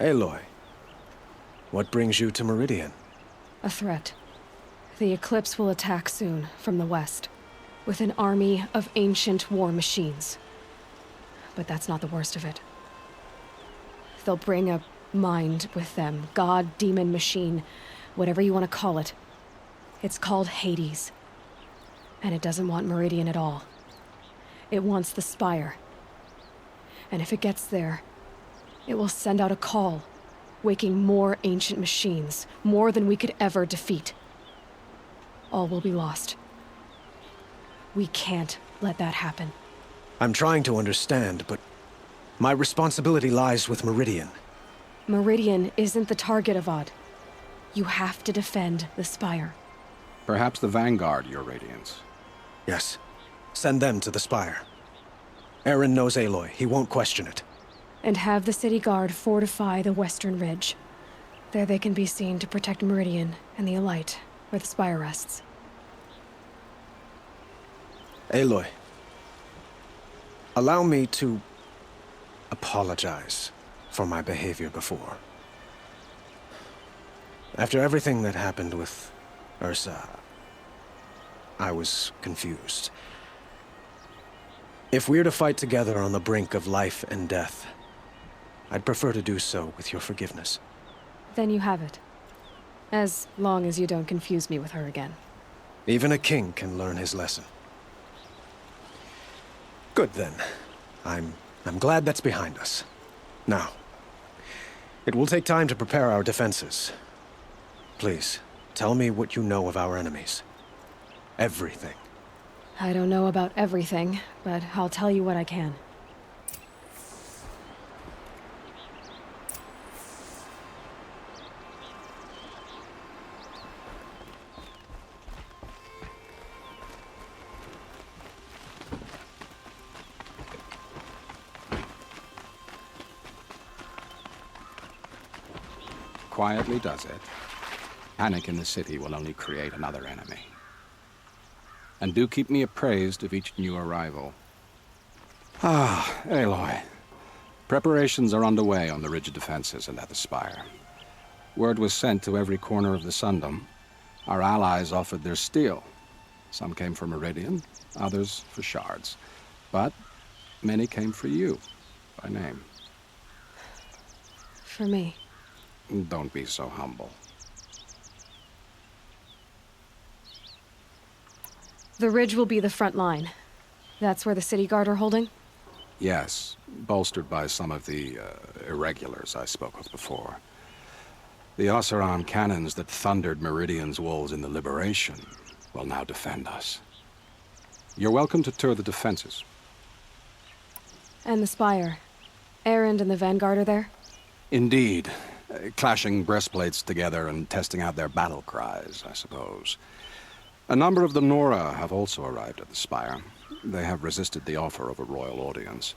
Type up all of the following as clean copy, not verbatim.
Aloy, what brings you to Meridian? A threat. The Eclipse will attack soon, from the west, with an army of ancient war machines. But that's not the worst of it. They'll bring a mind with them, god, demon, machine, whatever you want to call it. It's called Hades. And it doesn't want Meridian at all. It wants the Spire. And if it gets there, it will send out a call, waking more ancient machines, more than we could ever defeat. All will be lost. We can't let that happen. I'm trying to understand, but my responsibility lies with Meridian. Meridian isn't the target, Avad. You have to defend the Spire. Perhaps the Vanguard, Your Radiance. Yes. Send them to the Spire. Eren knows Aloy. He won't question it. And have the city guard fortify the western ridge. There they can be seen to protect Meridian and the Elite, where the Spire rests. Aloy, allow me to apologize for my behavior before. After everything that happened with Ursa, I was confused. If we're to fight together on the brink of life and death, I'd prefer to do so with your forgiveness. Then you have it. As long as you don't confuse me with her again. Even a king can learn his lesson. Good then. I'm glad that's behind us. Now, it will take time to prepare our defenses. Please, tell me what you know of our enemies. Everything. I don't know about everything, but I'll tell you what I can. Quietly does it. Panic in the city will only create another enemy. And do keep me appraised of each new arrival. Ah, Aloy. Preparations are underway on the ridge defenses and at the Spire. Word was sent to every corner of the Sundom. Our allies offered their steel. Some came for Meridian, others for shards. But many came for you, by name. For me. Don't be so humble. The ridge will be the front line. That's where the city guard are holding? Yes, bolstered by some of the irregulars I spoke of before. The Oseram cannons that thundered Meridian's walls in the Liberation will now defend us. You're welcome to tour the defenses. And the Spire. Erend and the Vanguard are there? Indeed. Clashing breastplates together and testing out their battle cries, I suppose. A number of the Nora have also arrived at the Spire. They have resisted the offer of a royal audience.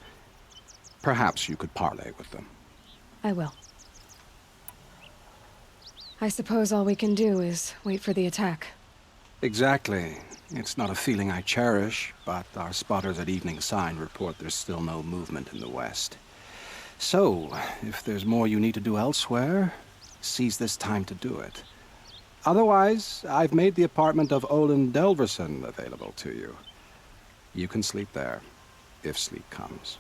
Perhaps you could parley with them. I will. I suppose all we can do is wait for the attack. Exactly. It's not a feeling I cherish, but our spotters at Evening Sign report there's still no movement in the west. So, if there's more you need to do elsewhere, seize this time to do it. Otherwise, I've made the apartment of Olin Delverson available to you. You can sleep there, if sleep comes.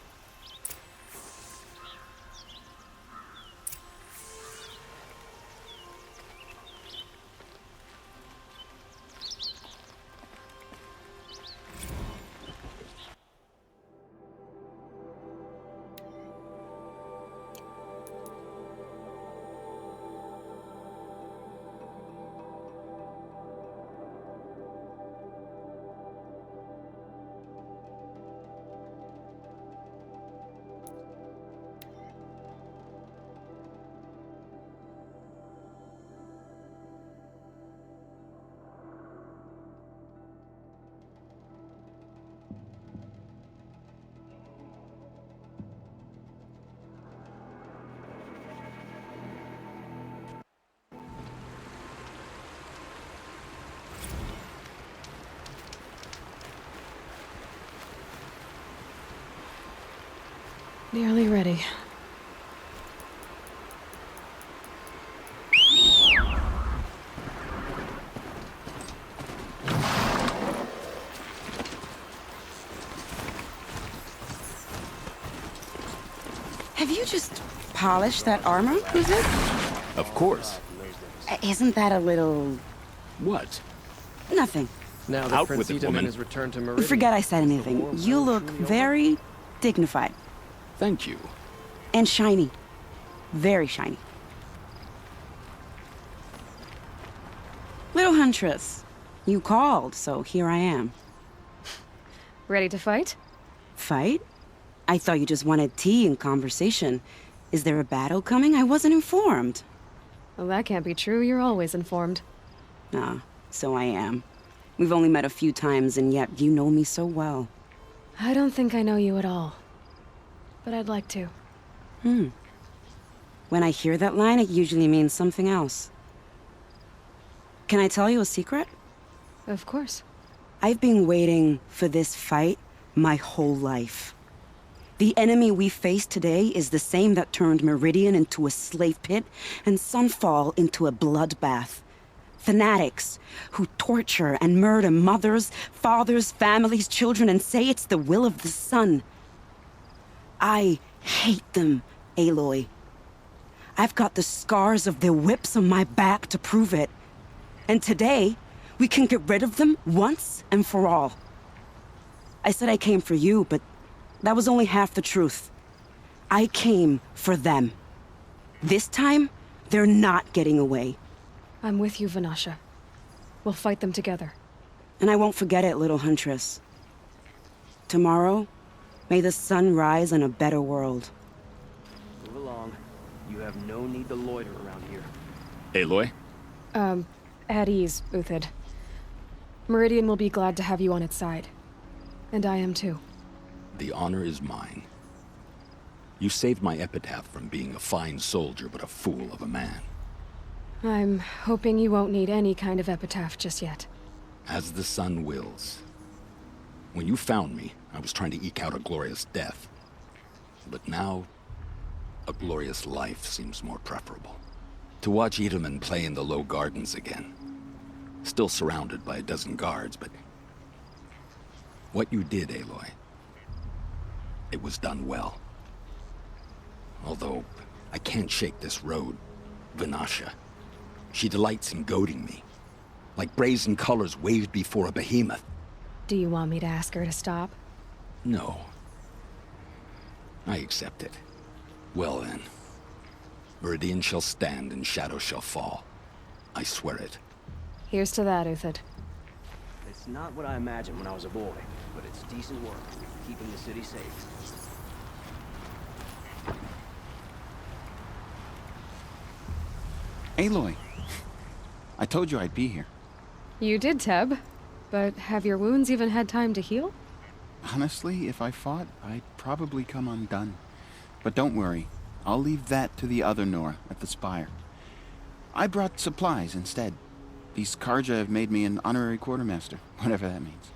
Nearly ready. Have you just polished that armor, is it? Of course. Isn't that a little... What? nothing? Now that Out Prince with it, Itaman woman. has returned to Meridian. Forget I said anything. You look very dignified. Thank you. And shiny. Very shiny. Little Huntress, you called, so here I am. Ready to fight? Fight? I thought you just wanted tea and conversation. Is there a battle coming? I wasn't informed. Well, that can't be true. You're always informed. Ah, so I am. We've only met a few times, and yet you know me so well. I don't think I know you at all. But I'd like to. When I hear that line, it usually means something else. Can I tell you a secret? Of course. I've been waiting for this fight my whole life. The enemy we face today is the same that turned Meridian into a slave pit and Sunfall into a bloodbath. Fanatics who torture and murder mothers, fathers, families, children, and say it's the will of the sun. I hate them, Aloy. I've got the scars of their whips on my back to prove it. And today, we can get rid of them once and for all. I said I came for you, but that was only half the truth. I came for them. This time, they're not getting away. I'm with you, Vanasha. We'll fight them together. And I won't forget it, little Huntress. Tomorrow, may the sun rise in a better world. Move along. You have no need to loiter around here. Aloy? At ease, Uthid. Meridian will be glad to have you on its side. And I am too. The honor is mine. You saved my epitaph from being a fine soldier but a fool of a man. I'm hoping you won't need any kind of epitaph just yet. As the sun wills. When you found me, I was trying to eke out a glorious death. But now, a glorious life seems more preferable. To watch Itaman play in the low gardens again. Still surrounded by a dozen guards, but... what you did, Aloy, it was done well. Although, I can't shake this road, Vanasha. She delights in goading me. Like brazen colors waved before a behemoth. Do you want me to ask her to stop? No. I accept it. Well then. Meridian shall stand and shadow shall fall. I swear it. Here's to that, Uthid. It's not what I imagined when I was a boy, but it's decent work, keeping the city safe. Aloy, I told you I'd be here. You did, Teb. But have your wounds even had time to heal? Honestly, if I fought, I'd probably come undone. But don't worry, I'll leave that to the other Nora at the Spire. I brought supplies instead. These Karja have made me an honorary quartermaster, whatever that means.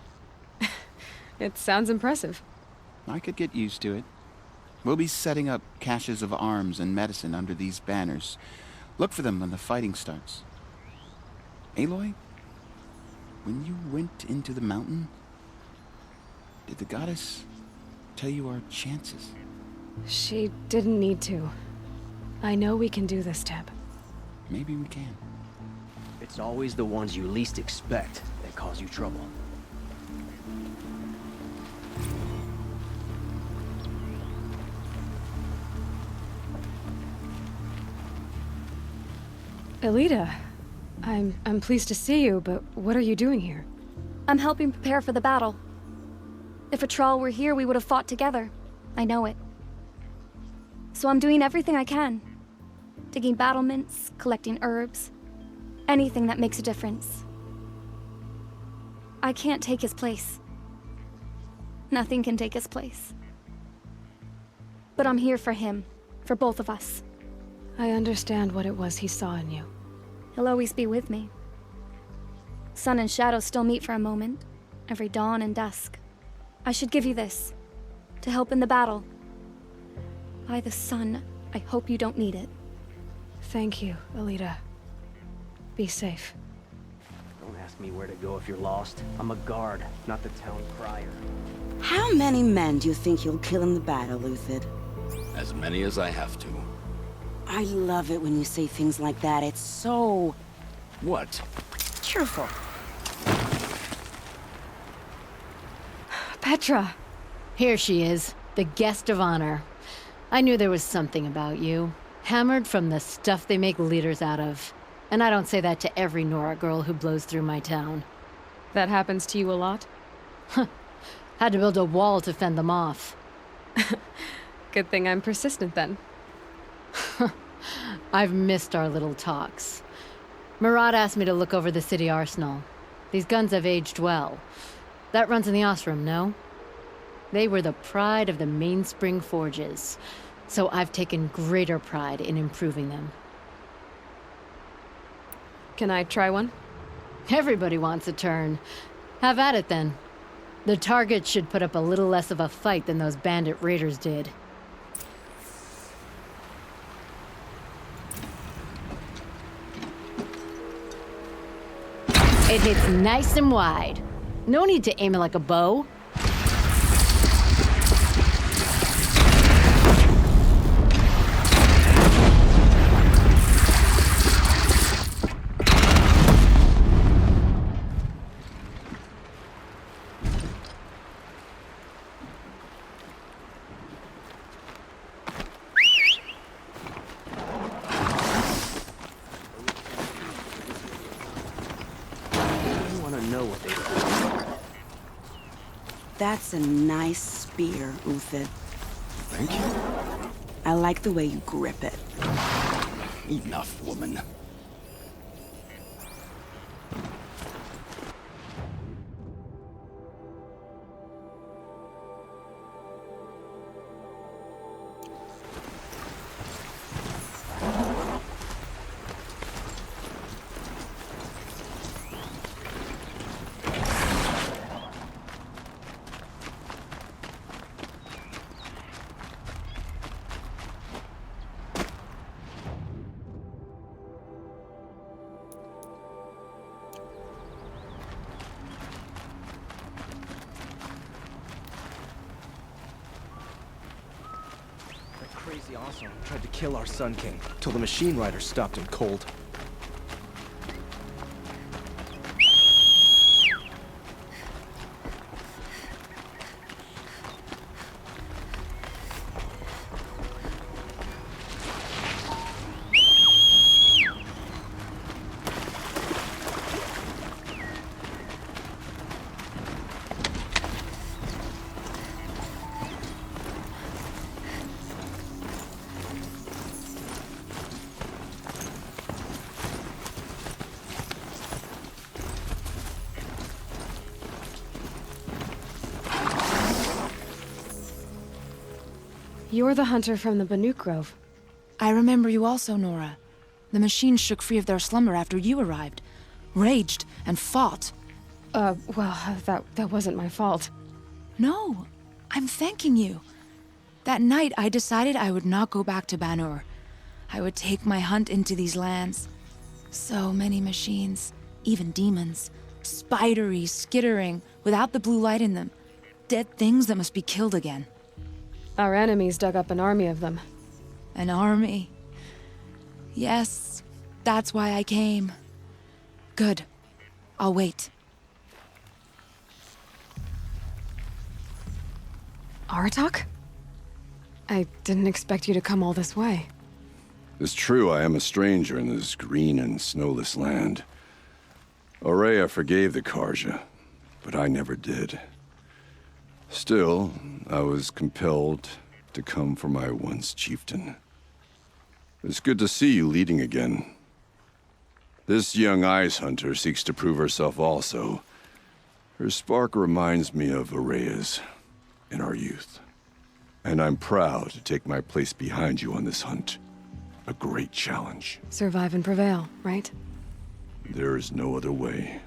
It sounds impressive. I could get used to it. We'll be setting up caches of arms and medicine under these banners. Look for them when the fighting starts. Aloy, when you went into the mountain, did the goddess tell you our chances? She didn't need to. I know we can do this, Teb. Maybe we can. It's always the ones you least expect that cause you trouble. Elita, I'm pleased to see you, but what are you doing here? I'm helping prepare for the battle. If a Thrall were here, we would have fought together. I know it. So I'm doing everything I can. Digging battlements, collecting herbs. Anything that makes a difference. I can't take his place. Nothing can take his place. But I'm here for him. For both of us. I understand what it was he saw in you. He'll always be with me. Sun and Shadow still meet for a moment. Every dawn and dusk. I should give you this. To help in the battle. By the sun, I hope you don't need it. Thank you, Elita. Be safe. Don't ask me where to go if you're lost. I'm a guard, not the town crier. How many men do you think you'll kill in the battle, Uthid? As many as I have to. I love it when you say things like that. It's so What? cheerful. Petra! Here she is, the guest of honor. I knew there was something about you. Hammered from the stuff they make leaders out of. And I don't say that to every Nora girl who blows through my town. That happens to you a lot? Had to build a wall to fend them off. Good thing I'm persistent then. I've missed our little talks. Murad asked me to look over the city arsenal. These guns have aged well. That runs in the Ostrom, no? They were the pride of the Mainspring Forges, so I've taken greater pride in improving them. Can I try one? Everybody wants a turn. Have at it, then. The target should put up a little less of a fight than those bandit raiders did. It hits nice and wide. No need to aim it like a bow. That's a nice spear, Uthid. Thank you. I like the way you grip it. Enough, woman. Crazy Assault tried to kill our Sun-King, till the machine riders stopped him cold. You're the hunter from the Banuk Grove. I remember you also, Nora. The machines shook free of their slumber after you arrived. Raged and fought. Well, that wasn't my fault. No, I'm thanking you. That night, I decided I would not go back to Banur. I would take my hunt into these lands. So many machines, even demons. Spidery, skittering, without the blue light in them. Dead things that must be killed again. Our enemies dug up an army of them. An army. Yes, that's why I came. Good. I'll wait. Aratak? I didn't expect you to come all this way. It's true I am a stranger in this green and snowless land. Aurea forgave the Karja, but I never did. Still, I was compelled to come for my once chieftain. It's good to see you leading again. This young ice hunter seeks to prove herself also. Her spark reminds me of Aurea's in our youth. And I'm proud to take my place behind you on this hunt. A great challenge. Survive and prevail, right? There is no other way.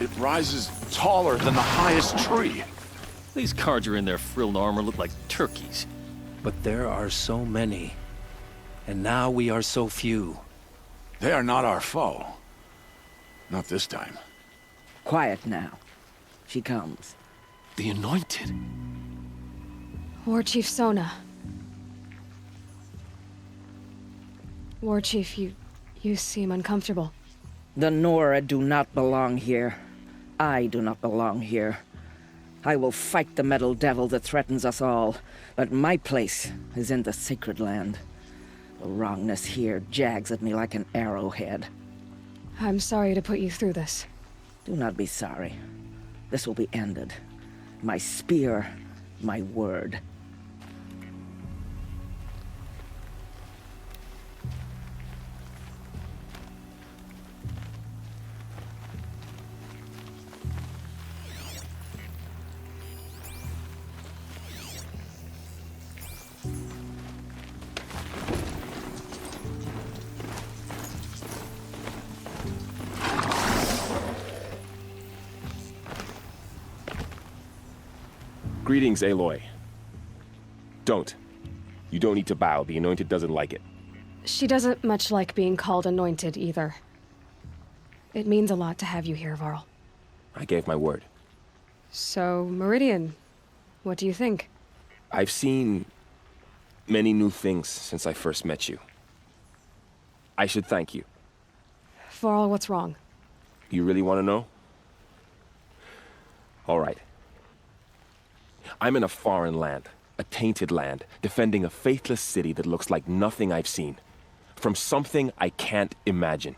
It rises taller than the highest tree. These Carja in their frilled armor look like turkeys. But there are so many. And now we are so few. They are not our foe. Not this time. Quiet now. She comes. The Anointed. War Chief Sona. War Chief, you seem uncomfortable. The Nora do not belong here. I do not belong here. I will fight the metal devil that threatens us all, but my place is in the sacred land. The wrongness here jags at me like an arrowhead. I'm sorry to put you through this. Do not be sorry. This will be ended. My spear, my word. Greetings, Aloy. Don't. You don't need to bow. The Anointed doesn't like it. She doesn't much like being called Anointed, either. It means a lot to have you here, Varl. I gave my word. So, Meridian, what do you think? I've seen many new things since I first met you. I should thank you. Varl, what's wrong? You really want to know? All right. I'm in a foreign land, a tainted land, defending a faithless city that looks like nothing I've seen. From something I can't imagine.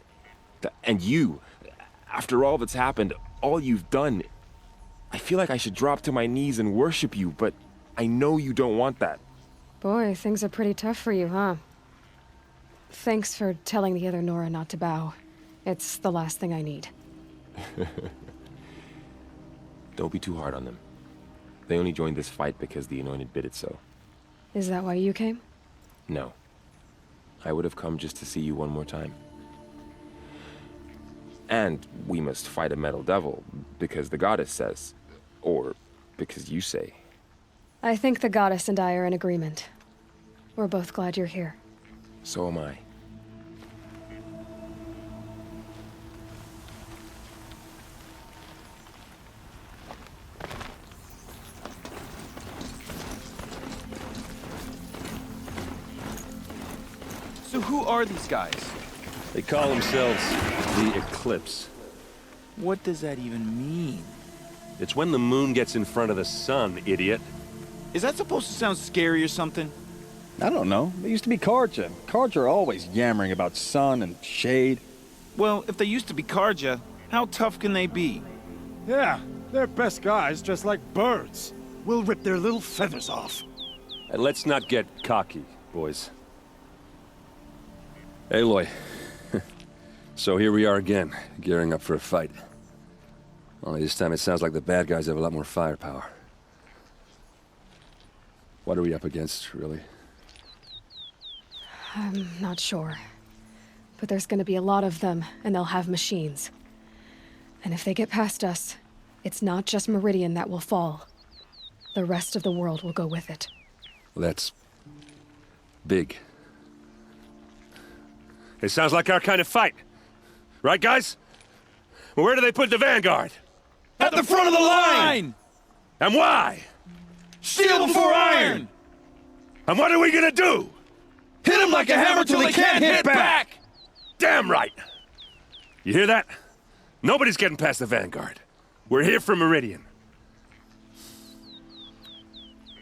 And you, after all that's happened, all you've done, I feel like I should drop to my knees and worship you, but I know you don't want that. Boy, things are pretty tough for you, huh? Thanks for telling the other Nora not to bow. It's the last thing I need. Don't be too hard on them. They only joined this fight because the Anointed bid it so. Is that why you came? No. I would have come just to see you one more time. And we must fight a metal devil, because the goddess says. Or because you say. I think the goddess and I are in agreement. We're both glad you're here. So am I. So who are these guys? They call themselves the Eclipse. What does that even mean? It's when the moon gets in front of the sun, idiot. Is that supposed to sound scary or something? I don't know. They used to be Carja. Carja are always yammering about sun and shade. Well, if they used to be Carja, how tough can they be? Yeah, they're best guys dressed like birds. We'll rip their little feathers off. And let's not get cocky, boys. Aloy. So here we are again, gearing up for a fight. Only this time it sounds like the bad guys have a lot more firepower. What are we up against, really? I'm not sure. But there's gonna be a lot of them, and they'll have machines. And if they get past us, it's not just Meridian that will fall. The rest of the world will go with it. Well, that's big. It sounds like our kind of fight. Right, guys? Well, where do they put the Vanguard? At the front of the line! And why? Steel before iron! And what are we gonna do? Hit them like a hammer till they can't hit back! Damn right! You hear that? Nobody's getting past the Vanguard. We're here for Meridian.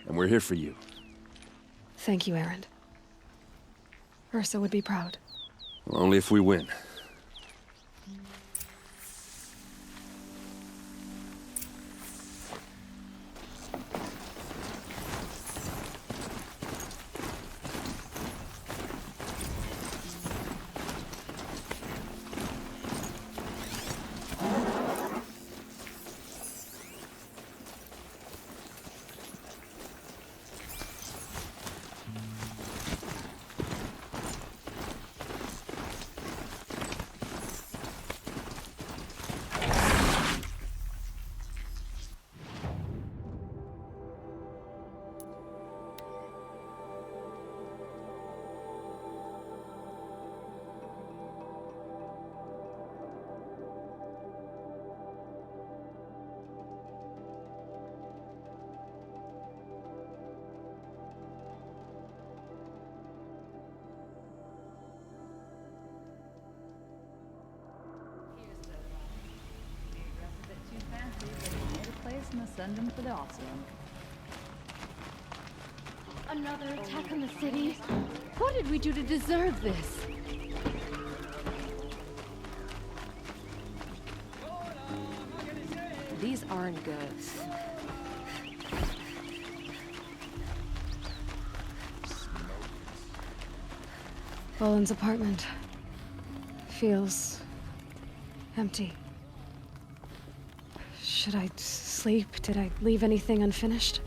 And we're here for you. Thank you, Erend. Ursa would be proud. Well, only if we win. and send him for the awesome. Another attack on the city? What did we do to deserve this? These aren't good. Boland's apartment feels empty. Should I sleep? Did I leave anything unfinished?